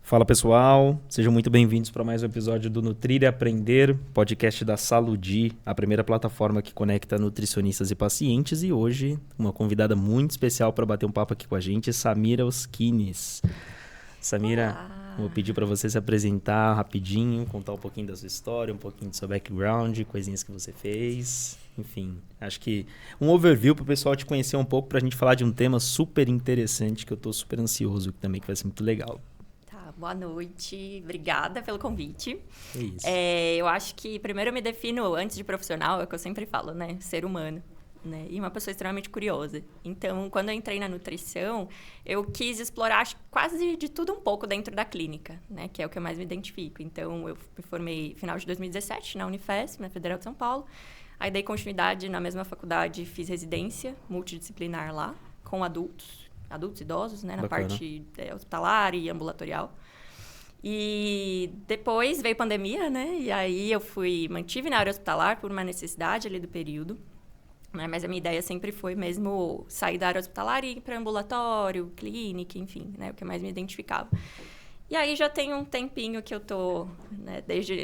Fala pessoal, sejam muito bem-vindos para mais um episódio do Nutrir e Aprender, podcast da Saludi, a primeira plataforma que conecta nutricionistas e pacientes. E hoje, uma convidada muito especial para bater um papo aqui com a gente, Samira Oskines. Samira, vou pedir para você se apresentar rapidinho, contar um pouquinho da sua história, um pouquinho do seu background, coisinhas que você fez. Enfim, acho que um overview para o pessoal te conhecer um pouco, para a gente falar de um tema super interessante que eu estou super ansioso também, que vai ser muito legal. Boa noite, obrigada pelo convite. É isso. Eu acho que primeiro eu me defino, antes de profissional, é o que eu sempre falo, né? Ser humano, né? E uma pessoa extremamente curiosa. Então, quando eu entrei na nutrição, eu quis explorar acho, quase de tudo um pouco dentro da clínica, né? Que é o que eu mais me identifico. Então, eu me formei no final de 2017 na Unifesp, na Federal de São Paulo. Aí dei continuidade na mesma faculdade, fiz residência multidisciplinar lá, com adultos idosos, né? Na Bacana. parte hospitalar e ambulatorial. E depois veio pandemia, né? E aí eu mantive na área hospitalar por uma necessidade ali do período. Né? Mas a minha ideia sempre foi mesmo sair da área hospitalar e ir para ambulatório, clínica, enfim, né? O que mais me identificava. E aí já tem um tempinho que eu tô, né?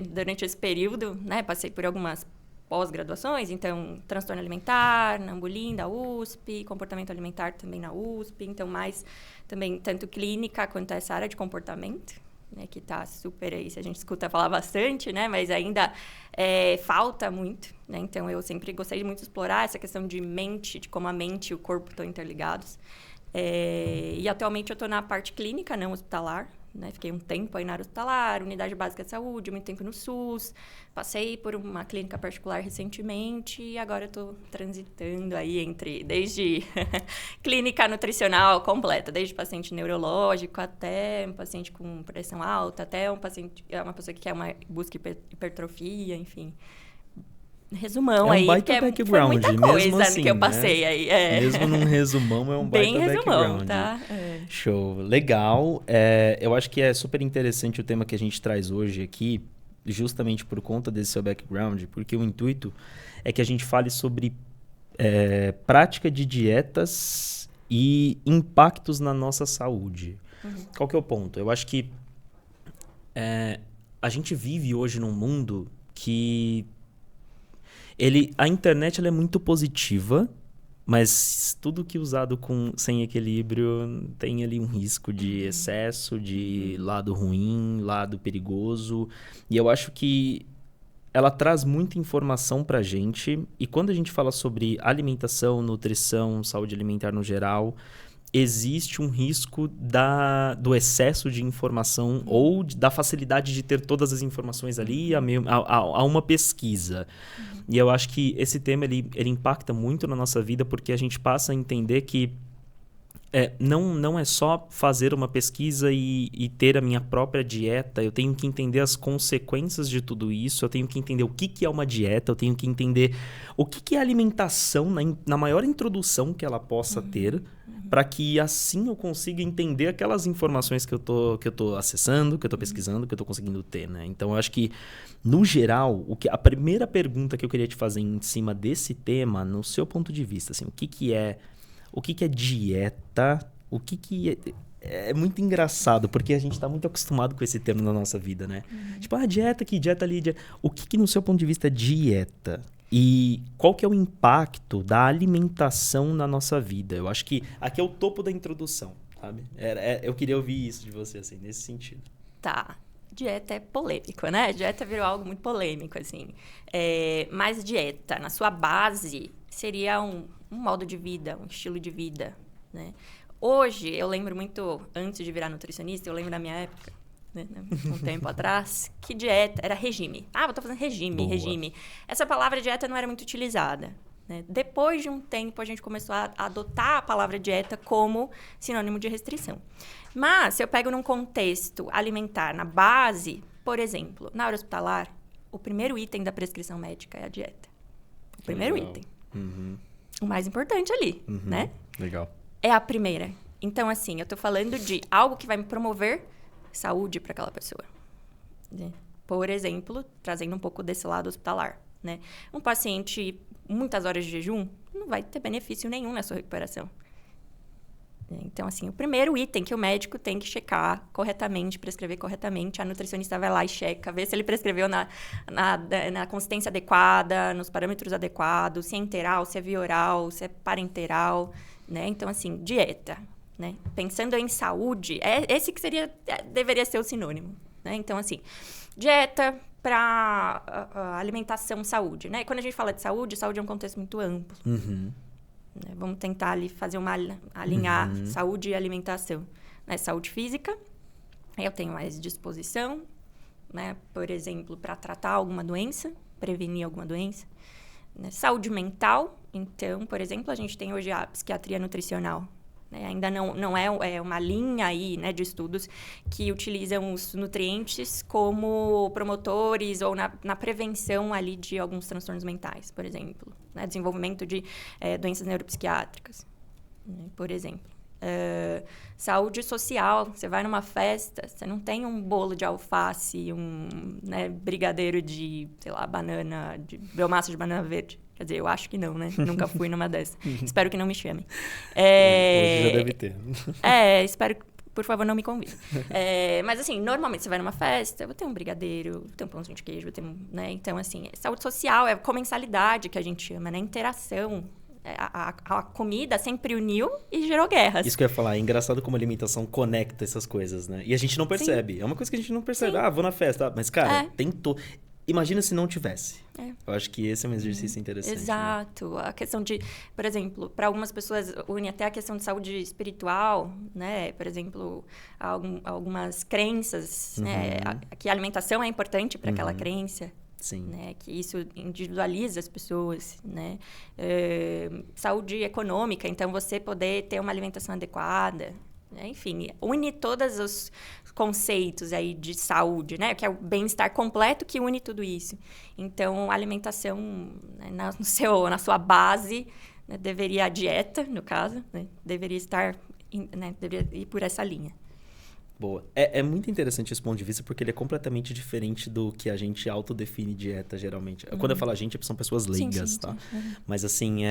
Durante esse período, né? Passei por algumas pós-graduações, então transtorno alimentar, na Ambulim, da USP, comportamento alimentar também na USP, então mais também tanto clínica quanto essa área de comportamento. Né, que está super aí, se a gente escuta falar bastante, né, mas ainda falta muito, né, então eu sempre gostei muito de explorar essa questão de mente, de como a mente e o corpo estão interligados. E atualmente eu estou na parte clínica, não hospitalar, né, fiquei um tempo aí na área hospitalar, unidade básica de saúde, muito tempo no SUS, passei por uma clínica particular recentemente e agora estou transitando aí desde clínica nutricional completa, desde paciente neurológico até um paciente com pressão alta, até uma pessoa que quer busca hipertrofia, enfim. Resumão É um aí, baita porque foi muita coisa assim, que eu né? passei aí. Mesmo num resumão, é um Bem baita resumão, background. tá? Show. Legal. Eu acho que é super interessante o tema que a gente traz hoje aqui, justamente por conta desse seu background, porque o intuito é que a gente fale sobre prática de dietas e impactos na nossa saúde. Qual que é o ponto? Eu acho que a gente vive hoje num mundo que a internet ela é muito positiva, mas tudo que usado sem equilíbrio tem ali um risco de excesso, de lado ruim, lado perigoso. E eu acho que ela traz muita informação pra gente. E quando a gente fala sobre alimentação, nutrição, saúde alimentar no geral, existe um risco do excesso de informação ou da facilidade de ter todas as informações ali a uma pesquisa. E eu acho que esse tema ele impacta muito na nossa vida porque a gente passa a entender que não é só fazer uma pesquisa e ter a minha própria dieta. Eu tenho que entender as consequências de tudo isso. Eu tenho que entender o que é uma dieta. Eu tenho que entender o que é alimentação na maior introdução que ela possa ter, para que assim eu consiga entender aquelas informações que eu tô acessando, que eu tô pesquisando, que eu tô conseguindo ter, né? Então, eu acho que, no geral, a primeira pergunta que eu queria te fazer em cima desse tema, no seu ponto de vista, assim, o que é dieta? É muito engraçado, porque a gente está muito acostumado com esse termo na nossa vida, né? Tipo, dieta aqui, dieta ali. O que no seu ponto de vista é dieta? E qual que é o impacto da alimentação na nossa vida? Eu acho que aqui é o topo da introdução, sabe? Eu queria ouvir isso de você, assim, nesse sentido. Tá. Dieta é polêmico, né? Dieta virou algo muito polêmico, assim. Mas dieta, na sua base, seria um modo de vida, um estilo de vida, né? Hoje, eu lembro muito, antes de virar nutricionista, eu lembro da minha época, né, um tempo atrás, que dieta era regime. Eu tô fazendo regime. Essa palavra dieta não era muito utilizada, né? Depois de um tempo, a gente começou a adotar a palavra dieta como sinônimo de restrição. Mas, se eu pego num contexto alimentar, na base, por exemplo, na área hospitalar, o primeiro item da prescrição médica é a dieta. O primeiro item. O mais importante ali, né? Legal. É a primeira. Então, assim, eu tô falando de algo que vai me promover saúde para aquela pessoa. Né? Por exemplo, trazendo um pouco desse lado hospitalar, né? Um paciente, muitas horas de jejum, não vai ter benefício nenhum na sua recuperação. Então, assim, o primeiro item que o médico tem que checar corretamente, prescrever corretamente, a nutricionista vai lá e checa, vê se ele prescreveu na consistência adequada, nos parâmetros adequados, se é interal, se é via oral, se é parenteral, né? Então, assim, dieta, né? Pensando em saúde, esse que deveria ser o sinônimo, né? Então, assim, dieta para alimentação, saúde, né? Quando a gente fala de saúde é um contexto muito amplo. Uhum. Vamos tentar ali fazer alinhar saúde e alimentação. Né? Saúde física, eu tenho mais disposição, né? Por exemplo, para tratar alguma doença, prevenir alguma doença. Né? Saúde mental, então, por exemplo, a gente tem hoje a psiquiatria nutricional. Né? Ainda não é uma linha aí, né, de estudos que utilizam os nutrientes como promotores ou na prevenção ali de alguns transtornos mentais, por exemplo. Né? Desenvolvimento de doenças neuropsiquiátricas, né? Por exemplo. Saúde social, você vai numa festa, você não tem um bolo de alface, né, brigadeiro de, sei lá, banana, de biomassa de banana verde. Quer dizer, eu acho que não, né? Nunca fui numa dessas. Espero que não me chamem. Hoje já deve ter. Espero que, por favor, não me convidem. Mas, assim, normalmente você vai numa festa, vou ter um brigadeiro, vou ter um pãozinho de queijo, vou ter né? Então, assim, saúde social é comensalidade que a gente chama, né? Interação. A comida sempre uniu e gerou guerras. Isso que eu ia falar, é engraçado como a alimentação conecta essas coisas, né? E a gente não percebe. Sim. É uma coisa que a gente não percebe. Sim. Vou na festa. Mas, cara, imagina se não tivesse. Eu acho que esse é um exercício interessante. Exato. Né? A questão de, por exemplo, para algumas pessoas une até a questão de saúde espiritual, né? Por exemplo, algumas crenças, né? Que a alimentação é importante para aquela crença. Sim. Né? Que isso individualiza as pessoas, né? Saúde econômica, então você poder ter uma alimentação adequada, né? Enfim, une todos os conceitos aí de saúde, né? Que é o bem-estar completo que une tudo isso. Então, a alimentação, né, na sua base, né, deveria, a dieta, no caso, né, deveria estar, né, deveria ir por essa linha. Boa. É muito interessante esse ponto de vista, porque ele é completamente diferente do que a gente autodefine dieta, geralmente. Quando eu falo a gente, são pessoas leigas, tá? Sim. Mas, assim,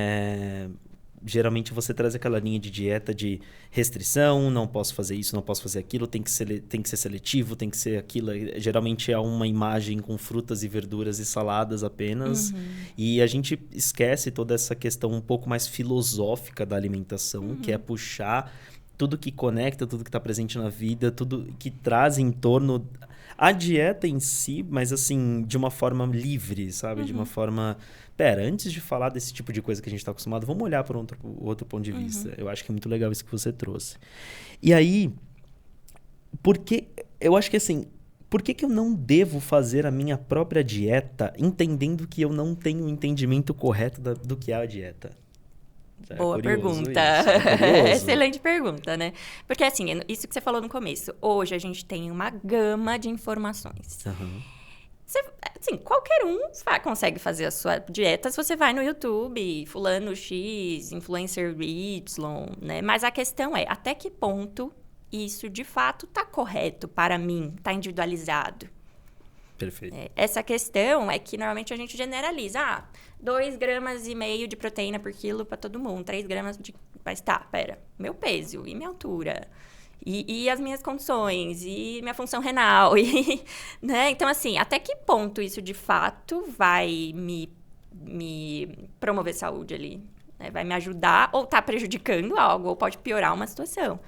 geralmente você traz aquela linha de dieta de restrição, não posso fazer isso, não posso fazer aquilo, tem que ser seletivo, tem que ser aquilo. Geralmente é uma imagem com frutas e verduras e saladas apenas. E a gente esquece toda essa questão um pouco mais filosófica da alimentação, que é puxar tudo que conecta, tudo que está presente na vida, tudo que traz em torno a dieta em si, mas assim, de uma forma livre, sabe? De uma forma... antes de falar desse tipo de coisa que a gente está acostumado, vamos olhar por outro ponto de vista. Eu acho que é muito legal isso que você trouxe. E aí, eu acho que assim, por que eu não devo fazer a minha própria dieta entendendo que eu não tenho o entendimento correto do que é a dieta? Boa pergunta. Excelente pergunta, né? Porque, assim, isso que você falou no começo. Hoje a gente tem uma gama de informações. Assim, qualquer um consegue fazer a sua dieta se você vai no YouTube, fulano X, influencer Y, né? Mas a questão é, até que ponto isso, de fato, está correto para mim, está individualizado? Perfeito. Essa questão é que, normalmente, a gente generaliza. 2,5 gramas de proteína por quilo para todo mundo. 3 gramas de... Mas meu peso e minha altura. E as minhas condições. E minha função renal. Né? Então, assim, até que ponto isso, de fato, vai me promover saúde ali? Né? Vai me ajudar ou está prejudicando algo? Ou pode piorar uma situação?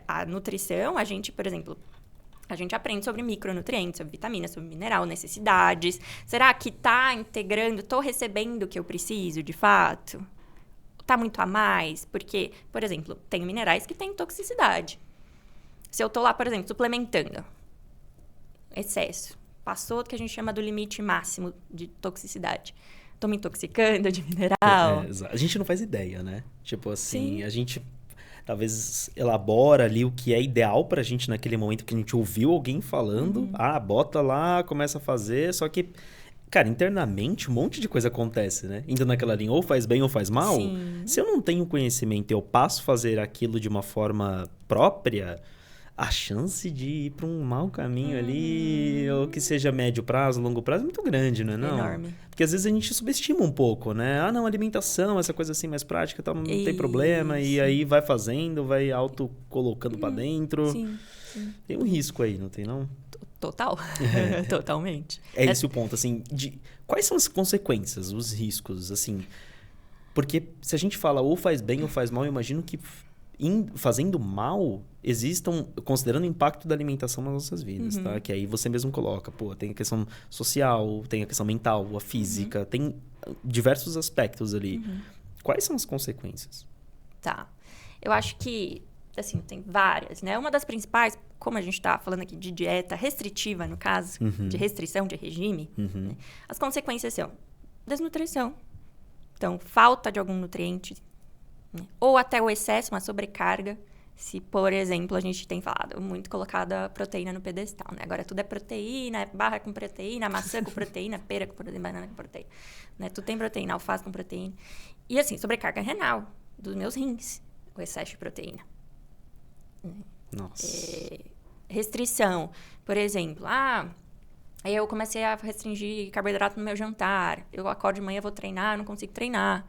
A nutrição, a gente, por exemplo... A gente aprende sobre micronutrientes, sobre vitaminas, sobre mineral, necessidades. Será que está integrando, estou recebendo o que eu preciso, de fato? Está muito a mais? Porque, por exemplo, tem minerais que têm toxicidade. Se eu estou lá, por exemplo, suplementando, excesso, passou do que a gente chama do limite máximo de toxicidade. Estou me intoxicando de mineral. A gente não faz ideia, né? Tipo assim, Sim. A gente... talvez elabora ali o que é ideal pra gente naquele momento que a gente ouviu alguém falando. Bota lá, começa a fazer. Só que, cara, internamente um monte de coisa acontece, né? Indo naquela linha, ou faz bem ou faz mal. Sim. Se eu não tenho conhecimento e eu passo a fazer aquilo de uma forma própria, a chance de ir para um mau caminho ali, ou que seja médio prazo, longo prazo, é muito grande, não é não? Enorme. Porque às vezes a gente subestima um pouco, né? Ah, não, alimentação, essa coisa assim mais prática, tal, não tem problema. E aí vai fazendo, vai auto-colocando para dentro. Sim. Tem um risco aí, não tem não? Total. Totalmente. É esse o ponto, assim, quais são as consequências, os riscos, assim? Porque se a gente fala ou faz bem ou faz mal, eu imagino que fazendo mal, existam, considerando o impacto da alimentação nas nossas vidas, tá? Que aí você mesmo coloca, pô, tem a questão social, tem a questão mental, a física, tem diversos aspectos ali. Quais são as consequências? Tá. Eu acho que, assim, tem várias, né? Uma das principais, como a gente tá falando aqui de dieta restritiva, no caso, de restrição de regime, né? As consequências são desnutrição. Então, falta de algum nutriente, né? Ou até o excesso, uma sobrecarga. Se, por exemplo, a gente tem falado muito colocado a proteína no pedestal, né? Agora tudo é proteína, barra com proteína, maçã com proteína, pera com proteína, banana com proteína, né? Tudo tem proteína, alface com proteína. E assim, sobrecarga renal dos meus rins, o excesso de proteína. Nossa. Restrição, por exemplo, eu comecei a restringir carboidrato no meu jantar, eu acordo de manhã, vou treinar, não consigo treinar.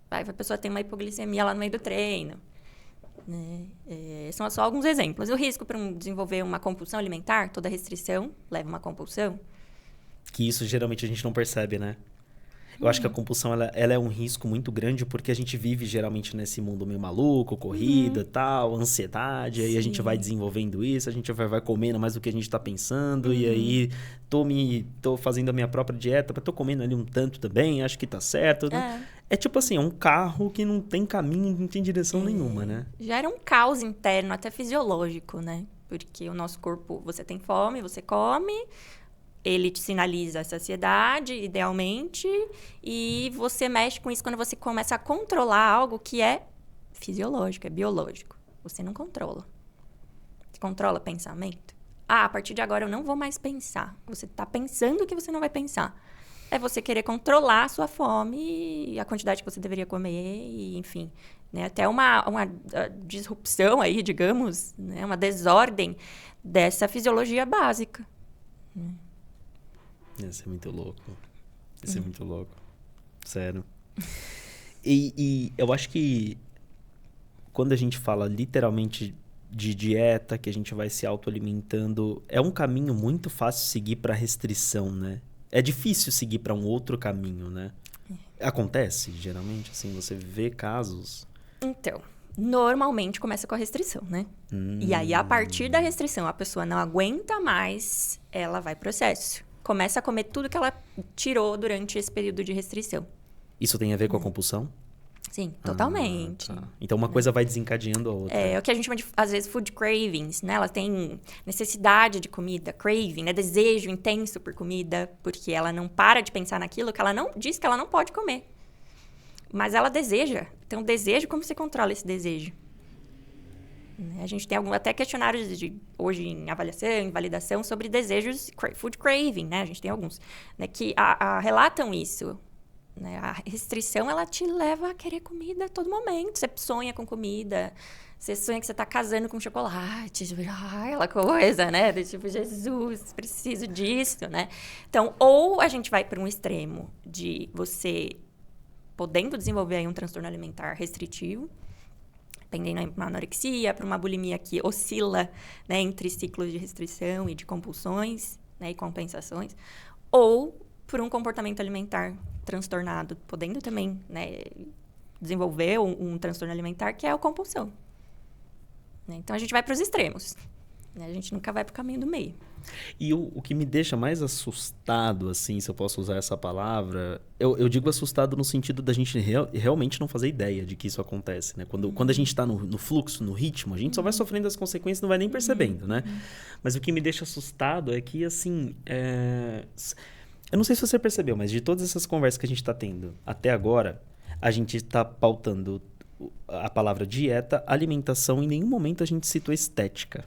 Aí a pessoa tem uma hipoglicemia lá no meio do treino. Né? São só alguns exemplos. O risco para desenvolver uma compulsão alimentar, toda restrição leva a uma compulsão. Que isso geralmente a gente não percebe, né? Eu acho que a compulsão ela é um risco muito grande porque a gente vive geralmente nesse mundo meio maluco, corrida, tal, ansiedade, aí a gente vai desenvolvendo isso, a gente vai comendo mais do que a gente está pensando, e aí tô fazendo a minha própria dieta, mas tô comendo ali um tanto também, acho que tá certo. Né? É tipo assim, é um carro que não tem caminho, não tem direção nenhuma, né? Gera um caos interno, até fisiológico, né? Porque o nosso corpo, você tem fome, você come, ele te sinaliza a saciedade, idealmente, e você mexe com isso quando você começa a controlar algo que é fisiológico, é biológico. Você não controla. Você controla pensamento. A partir de agora eu não vou mais pensar. Você está pensando que você não vai pensar. É você querer controlar a sua fome e a quantidade que você deveria comer, e, enfim. Né? Até uma disrupção aí, digamos, né? Uma desordem dessa fisiologia básica. Isso é muito louco. Isso é muito louco. Sério. E eu acho que quando a gente fala literalmente de dieta, que a gente vai se autoalimentando, é um caminho muito fácil seguir para restrição, né? É difícil seguir para um outro caminho, né? Acontece, geralmente, assim, você vê casos... Então, normalmente começa com a restrição, né? E aí, a partir da restrição, a pessoa não aguenta mais, ela vai pro excesso. Começa a comer tudo que ela tirou durante esse período de restrição. Isso tem a ver com a compulsão? Sim, totalmente. Tá. Então, uma coisa vai desencadeando a outra. É o que a gente chama de, às vezes, food cravings, né? Ela tem necessidade de comida, craving, né? Desejo intenso por comida, porque ela não para de pensar naquilo que ela não diz que ela não pode comer. Mas ela deseja. Então, desejo, como você controla esse desejo? A gente tem até questionários hoje em avaliação, em validação, sobre desejos, food craving, né? A gente tem alguns, né, que relatam isso. Né? A restrição, ela te leva a querer comida a todo momento. Você sonha com comida, você sonha que você está casando com chocolate, aquela coisa, né? Do tipo, Jesus, preciso disso, né? Então, ou a gente vai para um extremo de você podendo desenvolver aí um transtorno alimentar restritivo, pendendo para uma anorexia, para uma bulimia que oscila, né, entre ciclos de restrição e de compulsões, né, e compensações, ou por um comportamento alimentar transtornado, podendo também, né, desenvolver um transtorno alimentar que é a compulsão. Né? Então, a gente vai para os extremos. Né? A gente nunca vai para o caminho do meio. E o que me deixa mais assustado, assim, se eu posso usar essa palavra, eu digo assustado no sentido da gente realmente não fazer ideia de que isso acontece, né? Quando a gente está no fluxo, no ritmo, a gente só vai sofrendo as consequências e não vai nem percebendo, né? Mas o que me deixa assustado é que, assim, eu não sei se você percebeu, mas de todas essas conversas que a gente está tendo até agora, a gente está pautando a palavra dieta, alimentação, em nenhum momento a gente citou estética.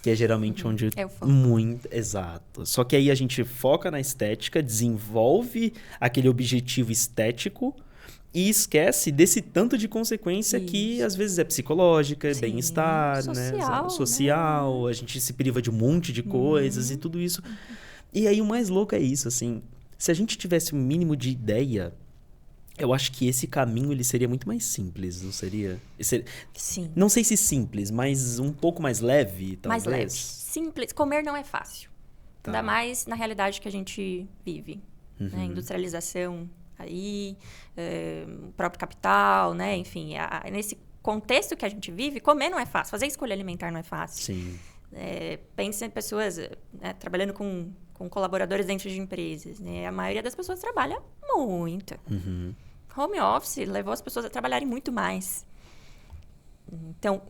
Que é geralmente onde... É o foco. Muito, exato. Só que aí a gente foca na estética, desenvolve aquele objetivo estético e esquece desse tanto de consequência que às vezes é psicológica, Sim. bem-estar, Social, né? Social, né? a gente se priva de um monte de coisas e tudo isso. E aí o mais louco é isso, assim, se a gente tivesse um mínimo de ideia, eu acho que esse caminho ele seria muito mais simples, não seria? Sim. Não sei se simples, mas um pouco mais leve, talvez. Mais leve. Simples. Comer não é fácil. Tá. Ainda mais na realidade que a gente vive. Né? Industrialização aí, o próprio capital, né? Enfim, nesse contexto que a gente vive, comer não é fácil. Fazer escolha alimentar não é fácil. Sim. Pense em pessoas trabalhando com colaboradores dentro de empresas. Né? A maioria das pessoas trabalha muito. Home office levou as pessoas a trabalharem muito mais. Então,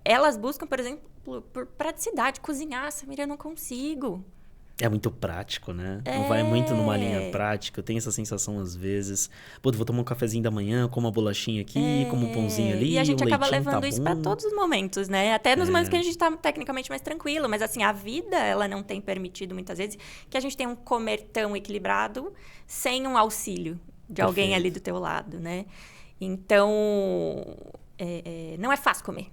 elas buscam, por exemplo, por praticidade. Cozinhar, Samira, eu não consigo. É muito prático, né? Não vai muito numa linha prática. Eu tenho essa sensação às vezes. Pô, vou tomar um cafezinho da manhã, como uma bolachinha aqui, como um pãozinho ali. E a gente acaba leitinho levando tá isso bom. para todos os momentos, né? Até nos momentos que a gente tá tecnicamente mais tranquilo. Mas, assim, a vida, ela não tem permitido, muitas vezes, que a gente tenha um comer tão equilibrado sem um auxílio de alguém ali do teu lado, né? Então, não é fácil comer.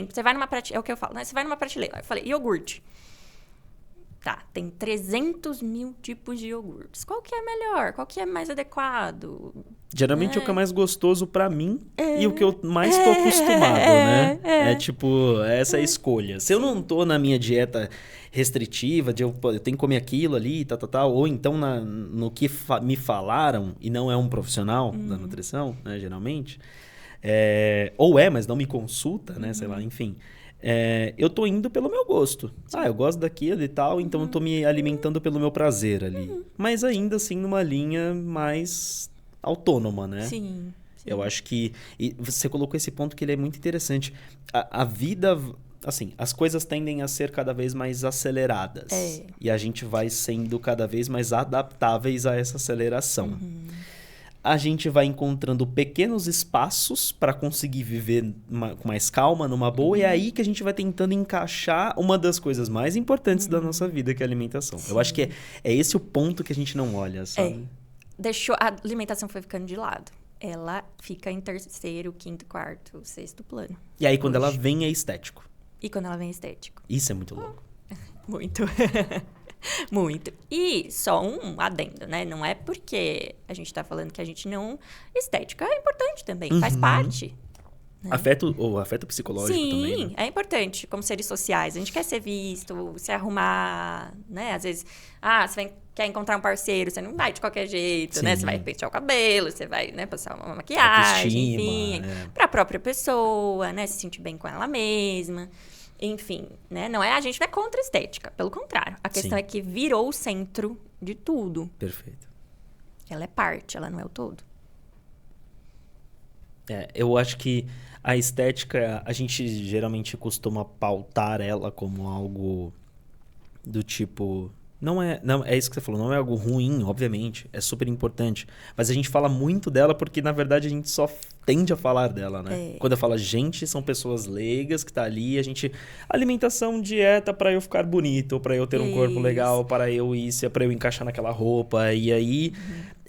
Você vai numa prateleira, é o que eu falo, né? Você vai numa prateleira, eu falei, iogurte. Tá, tem 300 mil tipos de iogurtes. Qual que é melhor? Qual que é mais adequado? Geralmente é o que é mais gostoso pra mim e o que eu mais tô acostumado, né? É tipo, essa é a escolha. Se eu não tô na minha dieta restritiva, eu tenho que comer aquilo ali, tal, ou então no que me falaram, e não é um profissional da nutrição, né, geralmente, mas não me consulta, né, sei lá, enfim... eu tô indo pelo meu gosto. Eu gosto daquilo e tal, então eu tô me alimentando pelo meu prazer ali. Mas ainda assim numa linha mais autônoma, né? Sim. Eu acho que... E você colocou esse ponto que ele é muito interessante. A vida... Assim, as coisas tendem a ser cada vez mais aceleradas. E a gente vai sendo cada vez mais adaptáveis a essa aceleração. A gente vai encontrando pequenos espaços para conseguir viver com mais calma, numa boa, e é aí que a gente vai tentando encaixar uma das coisas mais importantes da nossa vida, que é a alimentação. Eu acho que é esse o ponto que a gente não olha, sabe? A alimentação foi ficando de lado. Ela fica em terceiro, quinto, quarto, sexto plano. E aí, quando ela vem, é estético. E quando ela vem, é estético. Isso é muito louco. Muito. Muito. E só um adendo, né? Não é porque a gente tá falando que a gente não... Estética é importante também, faz parte. Né? Afeto psicológico também, né? Sim, é importante, como seres sociais. A gente quer ser visto, se arrumar, né? Às vezes, você quer encontrar um parceiro, você não vai de qualquer jeito, né? Você vai pentear o cabelo, você vai, né, passar uma maquiagem, enfim. Pra própria pessoa, né? Se sentir bem com ela mesma. Enfim, né? A gente não é contra a estética, pelo contrário. A questão é que virou o centro de tudo. Perfeito. Ela é parte, ela não é o todo. Eu acho que a estética, a gente geralmente costuma pautar ela como algo do tipo... Não, é isso que você falou, não é algo ruim, obviamente, é super importante. Mas a gente fala muito dela porque, na verdade, a gente só tende a falar dela, né? Quando eu falo gente, são pessoas leigas que tá ali, a gente... Alimentação, dieta para eu ficar bonito, para eu ter um corpo legal, para eu para eu encaixar naquela roupa. E aí,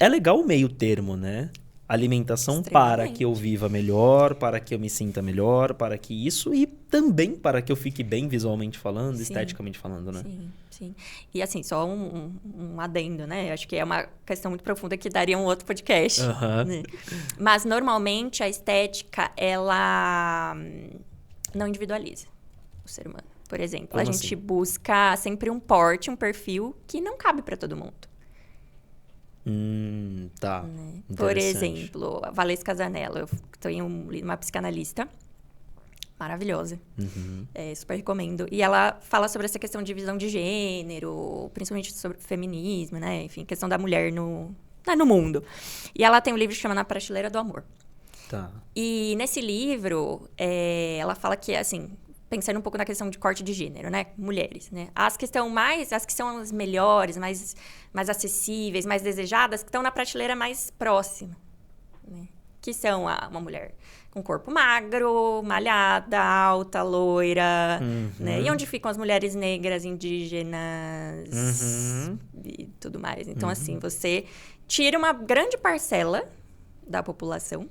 é legal o meio termo, né? Alimentação para que eu viva melhor, para que eu me sinta melhor, para que isso e também para que eu fique bem visualmente falando, esteticamente falando, né? Sim. E assim, só um adendo, né? Acho que é uma questão muito profunda que daria um outro podcast. Né? Mas normalmente a estética, ela não individualiza o ser humano. Por exemplo, Como a gente busca sempre um porte, um perfil que não cabe para todo mundo. Tá. Né? Por exemplo, a Valesca Zanella. Eu tenho uma psicanalista maravilhosa. Super recomendo. E ela fala sobre essa questão de visão de gênero, principalmente sobre feminismo, né? Enfim, questão da mulher no mundo. E ela tem um livro que chama Na Prateleira do Amor. Tá. E nesse livro, ela fala que, assim... Pensando um pouco na questão de corte de gênero, né? Mulheres, né? As que são as melhores, mais acessíveis, mais desejadas, que estão na prateleira mais próxima, né? Que são uma mulher com corpo magro, malhada, alta, loira, né? E onde ficam as mulheres negras, indígenas e tudo mais. Então, assim, você tira uma grande parcela da população.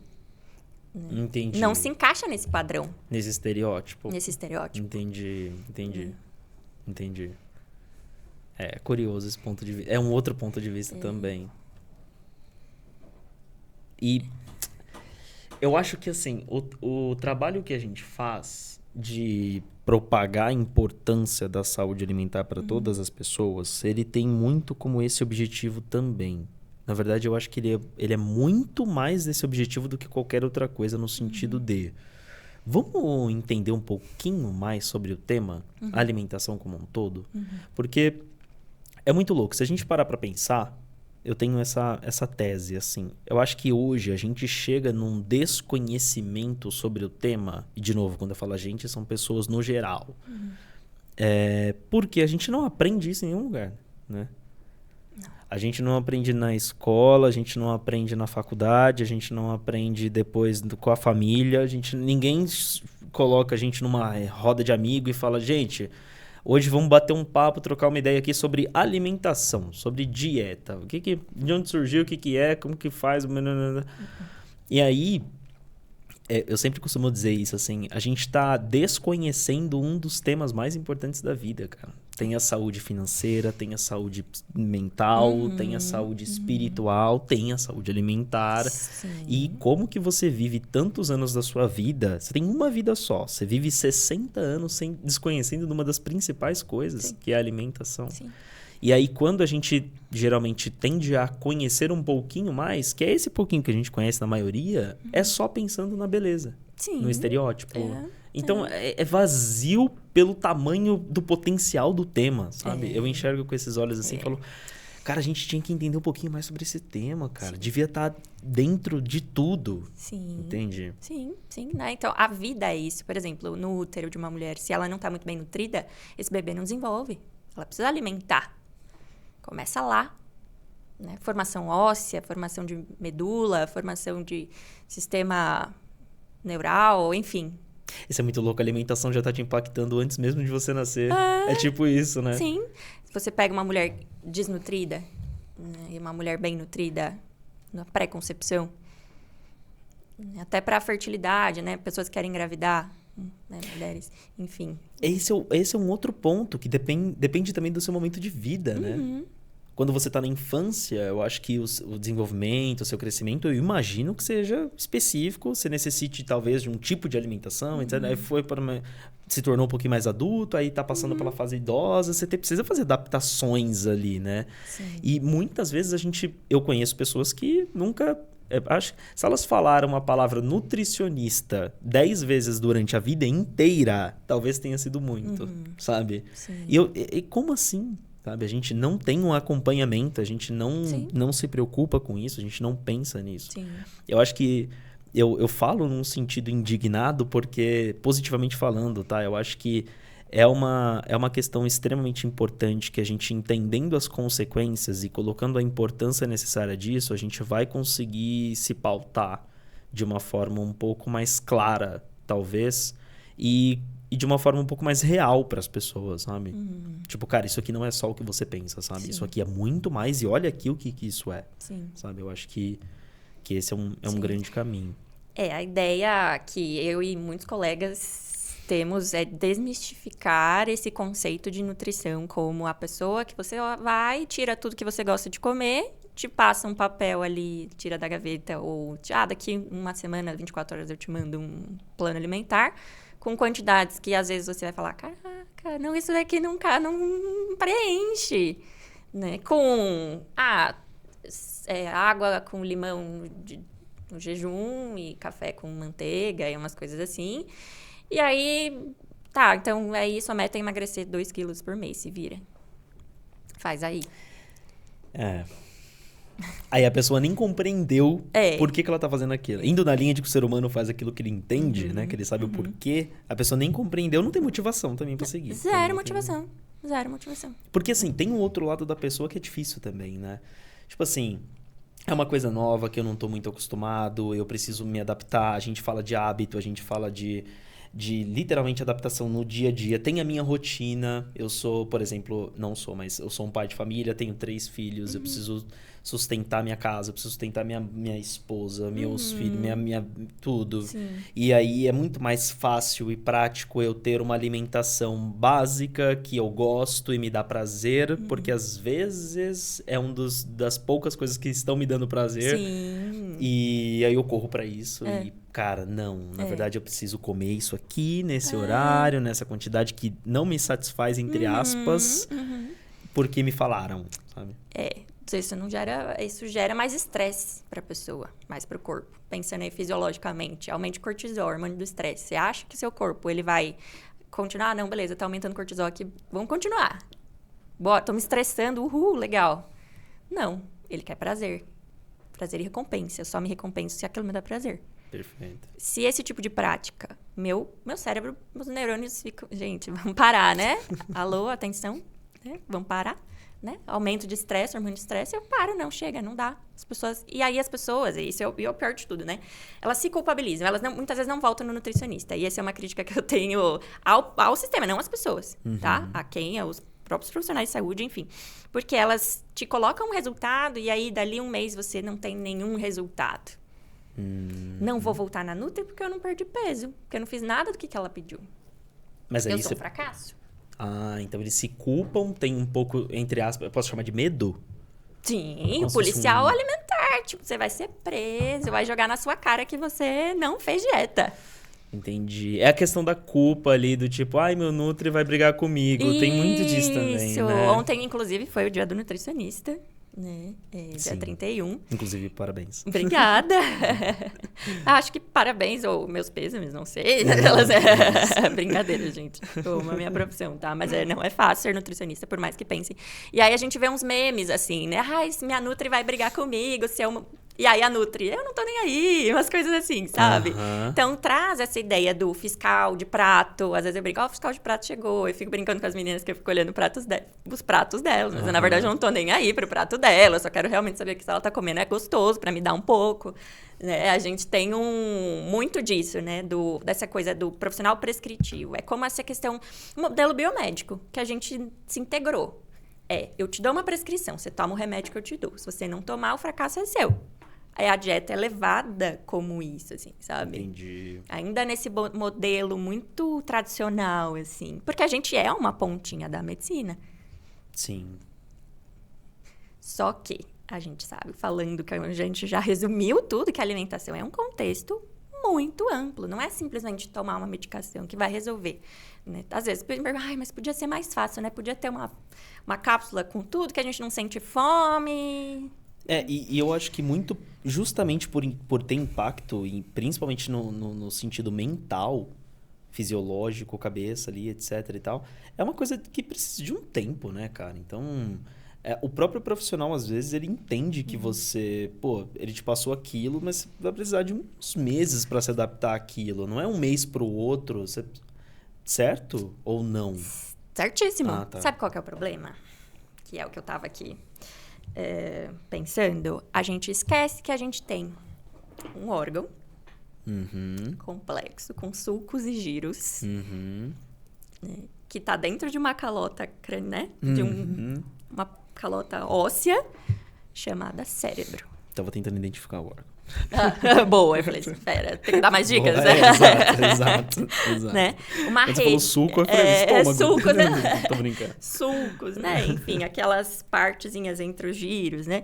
Entendi. Não se encaixa nesse padrão. Nesse estereótipo. Nesse estereótipo. Entendi. É curioso esse ponto de vista. É um outro ponto de vista também. E eu acho que, assim, o trabalho que a gente faz de propagar a importância da saúde alimentar para todas as pessoas, ele tem muito como esse objetivo também. Na verdade, eu acho que ele é muito mais desse objetivo do que qualquer outra coisa, no sentido de... Vamos entender um pouquinho mais sobre o tema, a alimentação como um todo? Porque é muito louco. Se a gente parar para pensar, eu tenho essa tese, assim. Eu acho que hoje a gente chega num desconhecimento sobre o tema, e de novo, quando eu falo a gente, são pessoas no geral. Porque a gente não aprende isso em nenhum lugar, né? A gente não aprende na escola, a gente não aprende na faculdade, a gente não aprende depois com a família. Ninguém coloca a gente numa roda de amigo e fala, gente, hoje vamos bater um papo, trocar uma ideia aqui sobre alimentação, sobre dieta. De onde surgiu, o que é, como que faz. E aí, eu sempre costumo dizer isso, assim, a gente está desconhecendo um dos temas mais importantes da vida, cara. Tem a saúde financeira, tem a saúde mental, tem a saúde espiritual, tem a saúde alimentar. Sim. E como que você vive tantos anos da sua vida? Você tem uma vida só. Você vive 60 anos desconhecendo uma das principais coisas, que é a alimentação. Sim. E aí, quando a gente geralmente tende a conhecer um pouquinho mais, que é esse pouquinho que a gente conhece na maioria, é só pensando na beleza, no estereótipo. Então, é vazio pelo tamanho do potencial do tema, sabe? Eu enxergo com esses olhos assim e falo, cara, a gente tinha que entender um pouquinho mais sobre esse tema, cara. Sim. Devia estar dentro de tudo. Sim. Entende? Sim. Né? Então, a vida é isso. Por exemplo, no útero de uma mulher, se ela não está muito bem nutrida, esse bebê não desenvolve. Ela precisa alimentar. Começa lá, né? Formação óssea, formação de medula, formação de sistema neural, enfim. Isso é muito louco, a alimentação já tá te impactando antes mesmo de você nascer. É tipo isso, né? Sim. Se você pega uma mulher desnutrida, né, e uma mulher bem nutrida na pré-concepção, até para a fertilidade, né? Pessoas que querem engravidar, né? Mulheres, enfim. Esse é um outro ponto que depende também do seu momento de vida, né? Quando você está na infância, eu acho que o desenvolvimento, o seu crescimento, eu imagino que seja específico, você necessite talvez de um tipo de alimentação, etc. Aí se tornou um pouquinho mais adulto, aí está passando pela fase idosa, você precisa fazer adaptações ali, né? Sim. E muitas vezes eu conheço pessoas que nunca... acho, se elas falaram a palavra nutricionista 10 vezes durante a vida inteira, talvez tenha sido muito, sabe? Sim. E como assim? Sabe? A gente não tem um acompanhamento, a gente não se preocupa com isso, a gente não pensa nisso. Sim. Eu acho que eu falo num sentido indignado porque, positivamente falando, tá? Eu acho que é uma questão extremamente importante que a gente, entendendo as consequências e colocando a importância necessária disso, a gente vai conseguir se pautar de uma forma um pouco mais clara, talvez, e de uma forma um pouco mais real para as pessoas, sabe? Tipo, cara, isso aqui não é só o que você pensa, sabe? Sim. Isso aqui é muito mais e olha aqui o que isso é. Sim. Sabe? Eu acho que esse é um grande caminho. A ideia que eu e muitos colegas temos é desmistificar esse conceito de nutrição como a pessoa que você vai, tira tudo que você gosta de comer, te passa um papel ali, tira da gaveta, ou daqui uma semana, 24 horas eu te mando um plano alimentar, com quantidades que às vezes você vai falar, caraca, não, isso daqui não preenche, né? Com água com limão no jejum e café com manteiga e umas coisas assim. E aí, então aí sua meta é emagrecer 2 quilos por mês, se vira. Faz aí. Aí a pessoa nem compreendeu por que ela tá fazendo aquilo. Indo na linha de que o ser humano faz aquilo que ele entende, né? Que ele sabe o porquê. A pessoa nem compreendeu, não tem motivação também pra seguir. Zero motivação. Porque assim, tem um outro lado da pessoa que é difícil também, né? Tipo assim, é uma coisa nova que eu não tô muito acostumado, eu preciso me adaptar. A gente fala de hábito, a gente fala de literalmente adaptação no dia a dia. Tem a minha rotina. Eu sou, por exemplo, mas eu sou um pai de família, tenho 3 filhos, eu preciso sustentar minha casa, eu preciso sustentar minha esposa, meus filhos, tudo. Sim. E aí é muito mais fácil e prático eu ter uma alimentação básica que eu gosto e me dá prazer, porque às vezes é das poucas coisas que estão me dando prazer. Sim. E aí eu corro pra isso e, cara, não. Na verdade, eu preciso comer isso aqui, nesse horário, nessa quantidade que não me satisfaz, entre aspas, porque me falaram, sabe? Isso gera mais estresse pra pessoa, mais pro corpo. Pensando aí fisiologicamente, aumenta o cortisol, hormônio do estresse. Você acha que seu corpo, ele vai continuar? Não, beleza, tá aumentando o cortisol aqui, vamos continuar. Bora, tô me estressando, legal. Não, ele quer prazer. Prazer e recompensa. Eu só me recompenso se aquilo me dá prazer. Perfeito. Se esse tipo de prática, meu cérebro, meus neurônios ficam... Gente, vamos parar, né? Alô, atenção, né? Vamos parar, né? Aumento de estresse, hormônio de estresse, eu paro, não, chega, não dá. As pessoas... E aí as pessoas, e isso é o pior de tudo, né? Elas se culpabilizam, elas muitas vezes não voltam no nutricionista. E essa é uma crítica que eu tenho ao sistema, não às pessoas, tá? A quem? Aos próprios profissionais de saúde, enfim. Porque elas te colocam um resultado e aí dali um mês você não tem nenhum resultado. Não vou voltar na Nutri porque eu não perdi peso. Porque eu não fiz nada do que ela pediu. Mas aí eu sou um fracasso. Então eles se culpam, tem um pouco, entre aspas, eu posso chamar de medo? Sim, o policial alimentar. Tipo, você vai ser preso, vai jogar na sua cara que você não fez dieta. Entendi. É a questão da culpa ali, do tipo, ai, meu Nutri vai brigar comigo. Tem muito disso também, né? Ontem, inclusive, foi o dia do nutricionista, né? Dia 31. Inclusive, parabéns. Obrigada. Acho que parabéns, ou meus pêsames, não sei. Brincadeira, gente. Eu amo a minha profissão, tá? Mas não é fácil ser nutricionista, por mais que pensem. E aí a gente vê uns memes, assim, né? Ai, se minha Nutri vai brigar comigo, se eu... E aí a Nutri, eu não tô nem aí, umas coisas assim, sabe? Então traz essa ideia do fiscal de prato. Às vezes eu brinco, o fiscal de prato chegou. Eu fico brincando com as meninas que eu fico olhando os pratos delas. Mas na verdade eu não tô nem aí pro prato dela. Eu só quero realmente saber que se ela tá comendo é gostoso, pra me dar um pouco. Né? A gente tem muito disso, né? Dessa coisa do profissional prescritivo. É como essa questão, um modelo biomédico, que a gente se integrou. Eu te dou uma prescrição, você toma o remédio que eu te dou. Se você não tomar, o fracasso é seu. A dieta é levada como isso, assim, sabe? Entendi. Ainda nesse modelo muito tradicional, assim. Porque a gente é uma pontinha da medicina. Sim. Só que a gente sabe, falando que a gente já resumiu tudo, que a alimentação é um contexto muito amplo. Não é simplesmente tomar uma medicação que vai resolver. Né? Às vezes, mas podia ser mais fácil, né? Podia ter uma cápsula com tudo, que a gente não sente fome... E eu acho que muito, justamente por ter impacto, principalmente no sentido mental, fisiológico, cabeça ali, etc e tal, é uma coisa que precisa de um tempo, né, cara? Então, o próprio profissional, às vezes, ele entende que você, ele te passou aquilo, mas vai precisar de uns meses para se adaptar àquilo. Não é um mês pro outro, certo? Ou não? Certíssimo. Tá. Sabe qual que é o problema? Que é o que eu tava aqui pensando. A gente esquece que a gente tem um órgão complexo, com sulcos e giros, né, que tá dentro de uma calota, né? De uma calota óssea chamada cérebro. Tava tentando identificar o órgão. Boa, eu falei, espera, tem que dar mais dicas. Exato. Né? Uma rede. Você falou suco, eu falei estômago. Sucos, né? Tô brincando. Sulcos, né? Enfim, aquelas partezinhas entre os giros, né?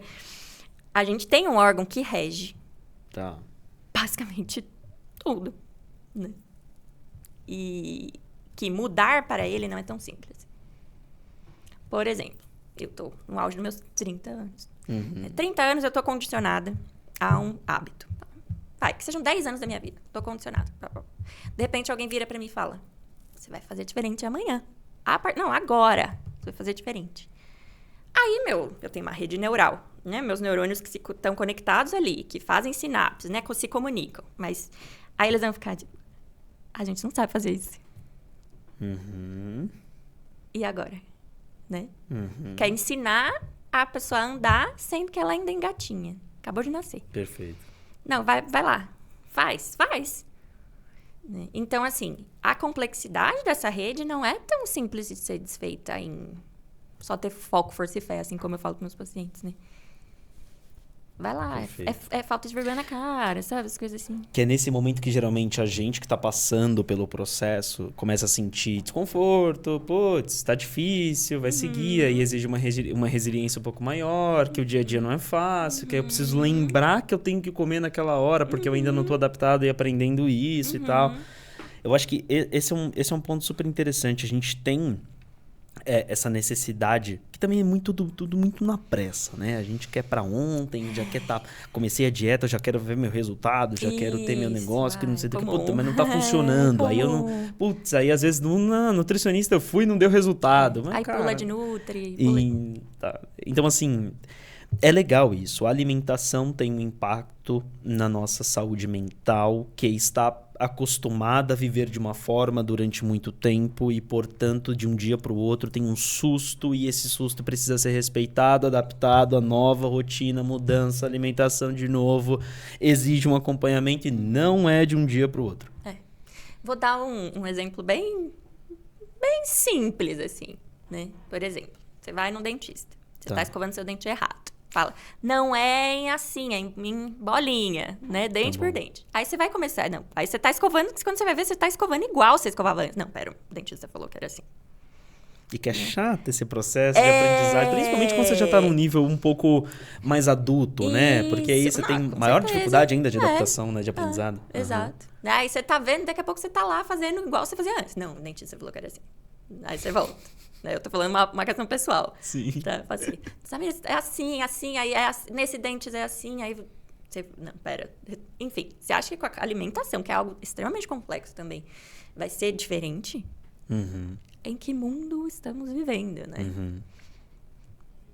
A gente tem um órgão que rege basicamente tudo, né? E que mudar para ele não é tão simples. Por exemplo, eu tô no auge dos meus 30 anos. 30 anos eu tô condicionada a um hábito. Vai, que sejam 10 anos da minha vida. Tô condicionada. De repente, alguém vira pra mim e fala, você vai fazer diferente amanhã. Não, agora. Você vai fazer diferente. Aí, eu tenho uma rede neural, né? Meus neurônios que estão conectados ali, que fazem sinapses, né? Que se comunicam. Mas aí eles vão ficar tipo, a gente não sabe fazer isso. E agora? Né? Quer ensinar a pessoa a andar sendo que ela ainda engatinha. Acabou de nascer. Perfeito. Não, vai lá. Faz. Né? Então, assim, a complexidade dessa rede não é tão simples de ser desfeita em só ter foco, força e fé, assim como eu falo para meus pacientes, né? Vai lá, é falta de vergonha na cara, sabe? As coisas assim. Que é nesse momento que geralmente a gente que tá passando pelo processo começa a sentir desconforto, putz, tá difícil, vai seguir, aí exige uma resiliência um pouco maior, que o dia a dia não é fácil, que aí eu preciso lembrar que eu tenho que comer naquela hora, porque eu ainda não tô adaptado e aprendendo isso e tal. Eu acho que esse é um ponto super interessante. A gente tem essa necessidade, que também é tudo muito na pressa, né? A gente quer pra ontem, já quer comecei a dieta, já quero ver meu resultado, já quero ter meu negócio, que não sei do que, puta, mas não tá funcionando. Aí eu não... Putz, aí às vezes na nutricionista eu fui e não deu resultado. Mas, aí cara, pula de nutri. tá. Então, assim, é legal isso. A alimentação tem um impacto na nossa saúde mental, que está acostumada a viver de uma forma durante muito tempo e, portanto, de um dia para o outro tem um susto e esse susto precisa ser respeitado, adaptado à nova rotina, mudança, alimentação de novo, exige um acompanhamento e não é de um dia para o outro. Vou dar um exemplo bem simples, assim, né? Por exemplo, você vai no dentista, você tá escovando seu dente errado. Fala, não é assim, é em bolinha, né? Dente por dente. Aí você vai começar, não. Aí você tá escovando, quando você vai ver, você tá escovando igual você escovava antes. Não, pera, o dentista falou que era assim. E que é chato esse processo de aprendizagem, principalmente quando você já tá num nível um pouco mais adulto, né? Porque aí você tem maior dificuldade ainda de adaptação, né? De aprendizado. Exato. Aí você tá vendo, daqui a pouco você tá lá fazendo igual você fazia antes. Não, o dentista falou que era assim. Aí você volta. Eu tô falando uma questão pessoal. Sim. Tá? Assim, sabe, é assim, aí nesse dente é assim, aí você... Não, pera. Enfim, você acha que com a alimentação, que é algo extremamente complexo também, vai ser diferente? Em que mundo estamos vivendo, né?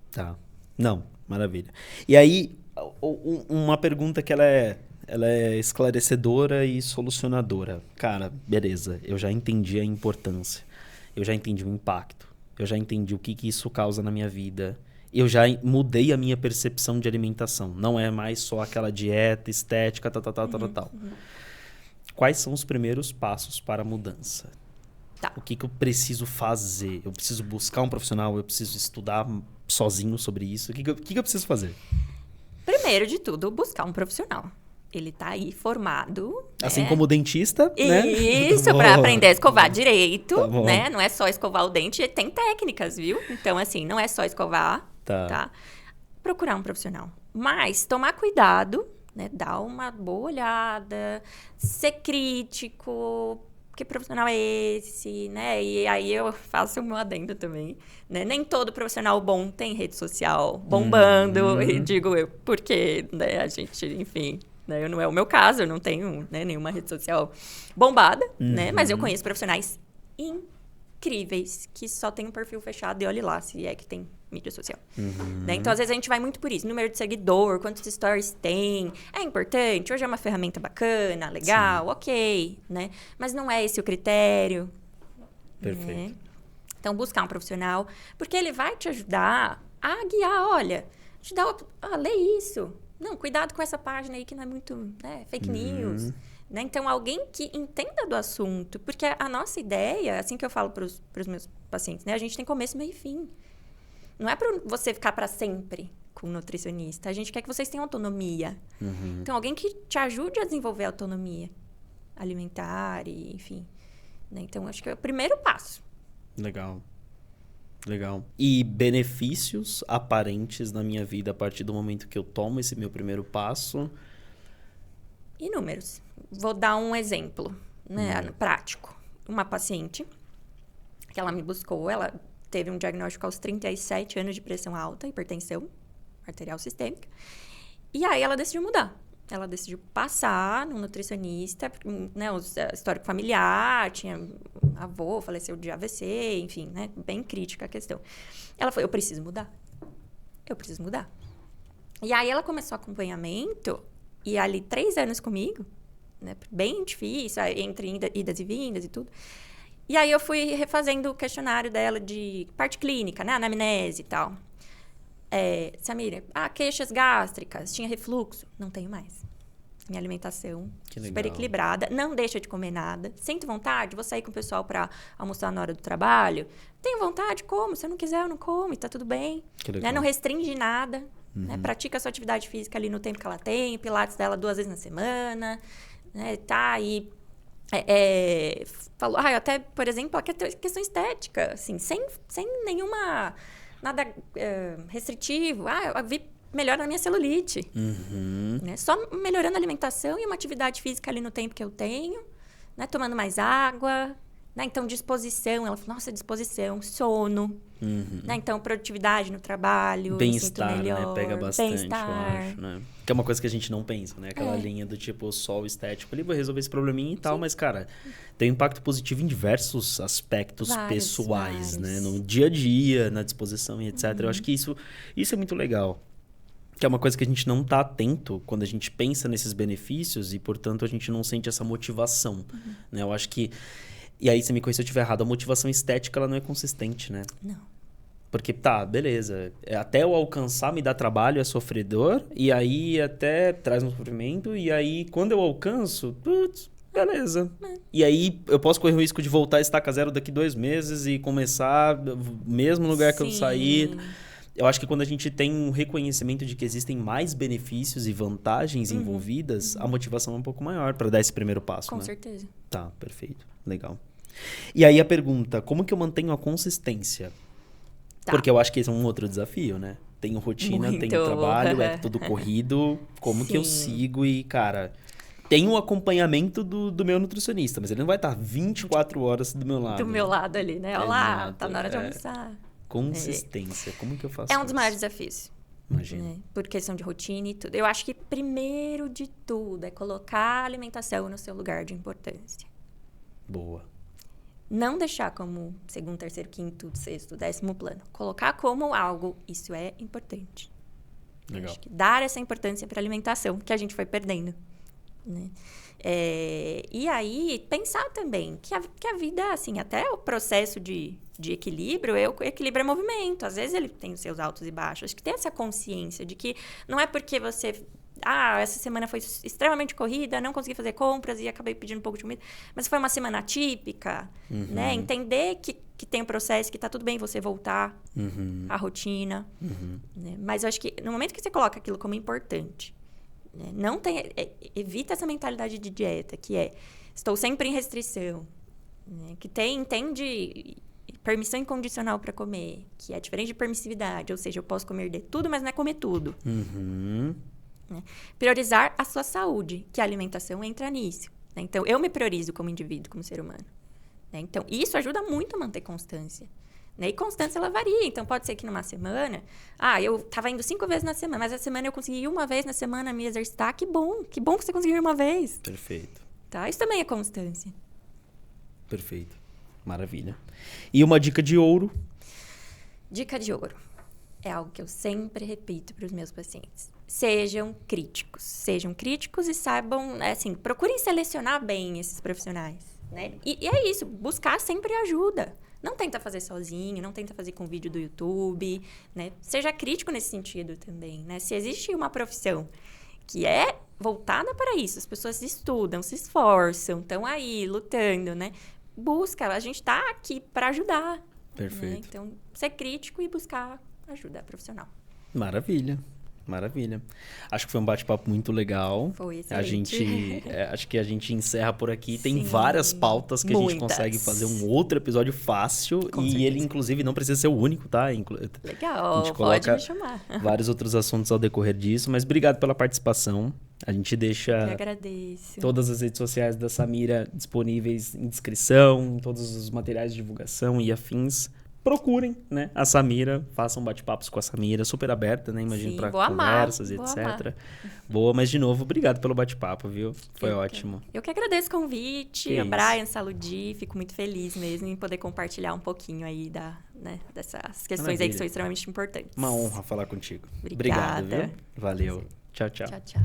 Tá. Não, maravilha. E aí, uma pergunta que ela é esclarecedora e solucionadora. Cara, beleza, eu já entendi a importância. Eu já entendi o impacto. Eu já entendi o que isso causa na minha vida. Eu já mudei a minha percepção de alimentação. Não é mais só aquela dieta estética, tal. Quais são os primeiros passos para a mudança? Tá. O que eu preciso fazer? Eu preciso buscar um profissional? Eu preciso estudar sozinho sobre isso? O que eu preciso fazer? Primeiro de tudo, buscar um profissional. Ele tá aí formado. Assim como o dentista, né? Isso, para aprender a escovar direito, né? Não é só escovar o dente, tem técnicas, viu? Então, assim, não é só escovar, tá? Procurar um profissional. Mas tomar cuidado, né? Dar uma boa olhada, ser crítico, que profissional é esse, né? E aí eu faço o meu adendo também, né? Nem todo profissional bom tem rede social bombando, e digo eu, porque, né? A gente, enfim... Né? Não é o meu caso, eu não tenho, né, nenhuma rede social bombada, né? Mas eu conheço profissionais incríveis que só tem um perfil fechado e olhe lá se é que tem mídia social. Né? Então, às vezes, a gente vai muito por isso. Número de seguidor, quantos stories tem. É importante, hoje é uma ferramenta bacana, legal, ok, né? Mas não é esse o critério. Perfeito. Né? Então, buscar um profissional, porque ele vai te ajudar a guiar, olha, te dá, lê isso. Não, cuidado com essa página aí que não é muito, né, fake news. Né? Então, alguém que entenda do assunto. Porque a nossa ideia, assim que eu falo para os meus pacientes, né? A gente tem começo, meio e fim. Não é para você ficar para sempre com um nutricionista. A gente quer que vocês tenham autonomia. Então, alguém que te ajude a desenvolver a autonomia alimentar e, enfim. Né? Então, acho que é o primeiro passo. Legal. E benefícios aparentes na minha vida a partir do momento que eu tomo esse meu primeiro passo? Inúmeros. Vou dar um exemplo, né, prático. Uma paciente que ela me buscou, ela teve um diagnóstico aos 37 anos de pressão alta, hipertensão arterial sistêmica. E aí ela decidiu mudar. Ela decidiu passar num nutricionista, né, histórico familiar, tinha avô, faleceu de AVC, enfim, né, bem crítica a questão. Ela falou, eu preciso mudar. E aí ela começou acompanhamento, e ali 3 anos comigo, né, bem difícil, entre idas e vindas e tudo. E aí eu fui refazendo o questionário dela de parte clínica, né, anamnese e tal. Samira, queixas gástricas, tinha refluxo? Não tenho mais. Minha alimentação super equilibrada, não deixa de comer nada. Sinto vontade, vou sair com o pessoal para almoçar na hora do trabalho. Tenho vontade, como. Se eu não quiser, eu não como, e tá tudo bem. Né? Não restringe nada, Né? Pratica a sua atividade física ali no tempo que ela tem, pilates dela 2 vezes na semana, né? Tá aí... falou, até, por exemplo, a questão estética, assim, sem nenhuma... Nada restritivo. Eu vi melhor na minha celulite. Né? Só melhorando a alimentação e uma atividade física ali no tempo que eu tenho, né? Tomando mais água, né? Então, disposição. Ela falou, nossa, disposição, sono. Né? Então, produtividade no trabalho. Bem-estar, melhor, né? Pega bastante, bem-estar. eu acho, né? Que é uma coisa que a gente não pensa, né? Aquela linha do tipo, só o estético ali, vou resolver esse probleminha e tal. Mas, cara, tem um impacto positivo em diversos aspectos pessoais, né? No dia a dia, na disposição e etc. Eu acho que isso é muito legal. Que é uma coisa que a gente não tá atento quando a gente pensa nesses benefícios e, portanto, a gente não sente essa motivação, né? Eu acho que... E aí, você me corrija se eu estiver errado, a motivação estética, ela não é consistente, né? Não. Porque, beleza. Até eu alcançar me dá trabalho, é sofredor. E aí, até traz um sofrimento. E aí, quando eu alcanço, putz, beleza. E aí, eu posso correr o risco de voltar a estaca zero daqui 2 meses e começar no mesmo lugar que eu saí. Eu acho que quando a gente tem um reconhecimento de que existem mais benefícios e vantagens envolvidas, a motivação é um pouco maior para dar esse primeiro passo, Com certeza. Tá, perfeito. Legal. E aí a pergunta, como que eu mantenho a consistência? Porque eu acho que esse é um outro desafio, né? Tenho rotina, tenho trabalho, é tudo corrido. Como que eu sigo? E, cara, tenho o acompanhamento do meu nutricionista, mas ele não vai estar 24 horas do meu lado. Do meu lado ali, né? Olá, tá na hora de almoçar. Consistência, como que eu faço isso? É um dos maiores desafios. Imagina. Né? Por questão de rotina e tudo. Eu acho que primeiro de tudo é colocar a alimentação no seu lugar de importância. Boa. Não deixar como segundo, terceiro, quinto, sexto, 10º plano. Colocar como algo, isso é importante. Legal. Acho que dar essa importância para a alimentação, que a gente foi perdendo. Né? E aí, pensar também que a vida, assim, até o processo de equilíbrio, o equilíbrio é movimento. Às vezes ele tem os seus altos e baixos. Acho que tem essa consciência de que não é porque você... essa semana foi extremamente corrida, não consegui fazer compras e acabei pedindo um pouco de comida. Mas foi uma semana atípica, né? Entender que tem um processo, que tá tudo bem você voltar à rotina. Né? Mas eu acho que no momento que você coloca aquilo como importante, né? Evita essa mentalidade de dieta, que é, estou sempre em restrição, né? Que entende permissão incondicional para comer, que é diferente de permissividade, ou seja, eu posso comer de tudo, mas não é comer tudo. Né? Priorizar a sua saúde, que a alimentação entra nisso. Né? Então, eu me priorizo como indivíduo, como ser humano. Né? Então, isso ajuda muito a manter constância. Né? E constância, ela varia. Então, pode ser que numa semana... eu estava indo 5 vezes na semana, mas essa semana eu consegui ir 1 vez na semana me exercitar. Que bom que você conseguiu ir 1 vez. Perfeito. Tá? Isso também é constância. Perfeito. Maravilha. E uma dica de ouro? Dica de ouro. É algo que eu sempre repito para os meus pacientes. Sejam críticos e saibam, assim, procurem selecionar bem esses profissionais, né? E é isso, buscar sempre ajuda. Não tenta fazer sozinho, não tenta fazer com vídeo do YouTube, né? Seja crítico nesse sentido também, né? Se existe uma profissão que é voltada para isso, as pessoas estudam, se esforçam, estão aí lutando, né? Busca, a gente está aqui para ajudar. Perfeito. Né? Então, ser crítico e buscar ajuda profissional. Maravilha. Acho que foi um bate-papo muito legal. Foi excelente. Acho que a gente encerra por aqui. Tem várias pautas que a gente consegue fazer um outro episódio fácil. Com certeza. Ele, inclusive, não precisa ser o único, tá? Legal, a gente coloca pode me chamar. Vários outros assuntos ao decorrer disso. Mas obrigado pela participação. A gente deixa Eu agradeço. Todas as redes sociais da Samira disponíveis em descrição, todos os materiais de divulgação e afins. Procurem, né, a Samira, façam bate-papos com a Samira, super aberta, né, imagino, para conversas, etc. Boa, mas de novo, obrigado pelo bate-papo, viu? Foi ótimo. Eu que agradeço o convite, a Brian, Saludi, fico muito feliz mesmo em poder compartilhar um pouquinho aí dessas questões aí que são extremamente importantes. Uma honra falar contigo. Obrigada. Obrigado, viu? Valeu. Tchau, tchau. Tchau, tchau.